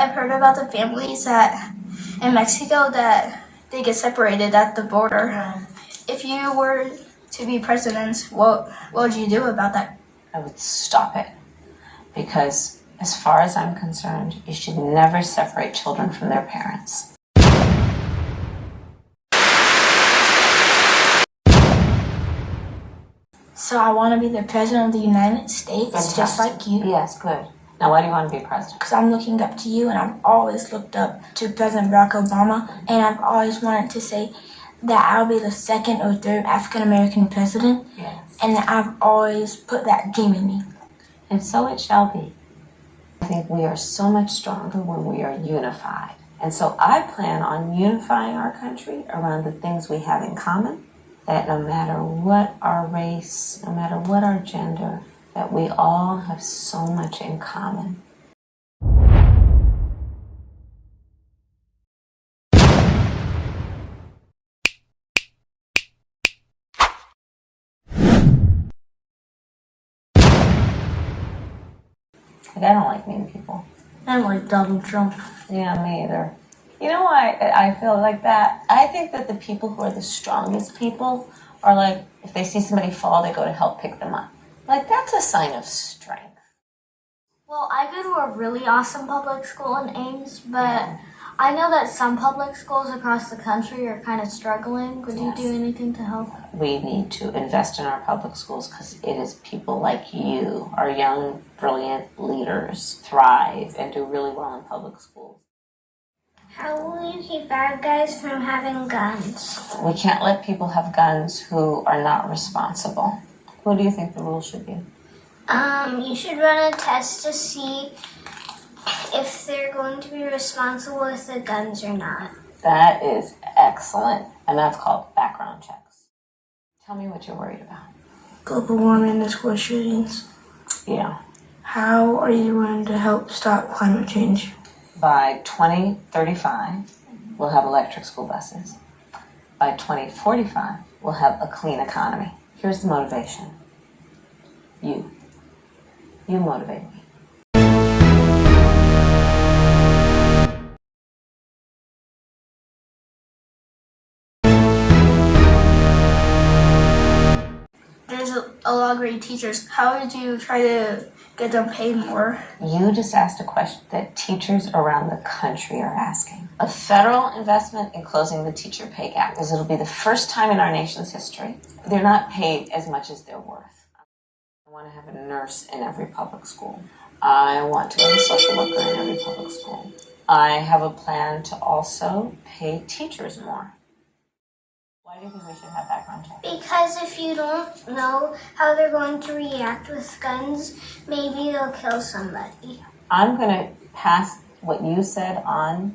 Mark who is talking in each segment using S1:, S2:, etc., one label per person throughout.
S1: I've heard about the families that in Mexico that they get separated at the border.
S2: Yeah.
S1: If you were to be president, what would you do about that?
S2: I would stop it, because as far as I'm concerned, you should never separate children from their parents.
S1: So I want to be the president of the United States,
S2: Fantastic.
S1: just like you.
S2: Yes, good. Now, why do you want to be president?
S1: Because I'm looking up to you, and I've always looked up to President Barack Obama, and I've always wanted to say that I'll be the second or third African-American president,
S2: Yes.
S1: and I've always put that dream in me.
S2: And so it shall be. I think we are so much stronger when we are unified. And so I plan on unifying our country around the things we have in common, that no matter what our race, no matter what our gender, that we all have so much in common. Like, I don't like mean people.
S1: I don't like Donald Trump.
S2: Yeah, me either. You know why I feel like that? I think that the people who are the strongest people are like, if they see somebody fall, they go to help pick them up. Like, that's a sign of strength.
S1: Well, I go to a really awesome public school in Ames, but I know that some public schools across the country are kind of struggling. Would you do anything to help?
S2: We need to invest in our public schools because it is people like you, our young, brilliant leaders, thrive and do really well in public schools.
S1: How will you keep bad guys from having guns?
S2: We can't let people have guns who are not responsible. What do you think the rules should be?
S1: You should run a test to see if they're going to be responsible with the guns or not.
S2: That is excellent, and that's called background checks. Tell me what you're worried about.
S1: Global warming and school shootings.
S2: Yeah.
S1: How are you going to help stop climate change?
S2: By 2035, we'll have electric school buses. By 2045, we'll have a clean economy. Here's the motivation. You. You motivate me.
S1: There's a lot of great teachers. How would you try to get them paid more?
S2: You just asked a question that teachers around the country are asking. A federal investment in closing the teacher pay gap, because it'll be the first time in our nation's history they're not paid as much as they're worth. I want to have a nurse in every public school. I want to have a social worker in every public school. I have a plan to also pay teachers more. Why do you think we should have background checks?
S1: Because if you don't know how they're going to react with guns, maybe they'll kill somebody.
S2: I'm going to pass what you said on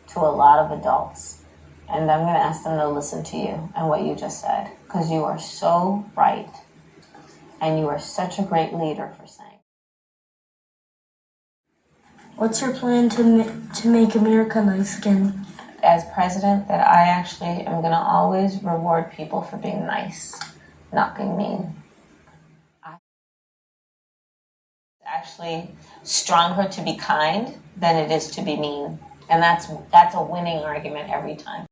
S2: to a lot of adults, and I'm going to ask them to listen to you and what you just said, because you are so right, and you are such a great leader for saying.
S1: What's your plan to make America nice again?
S2: As president, that I actually am going to always reward people for being nice, not being mean. It's actually stronger to be kind than it is to be mean. And that's a winning argument every time.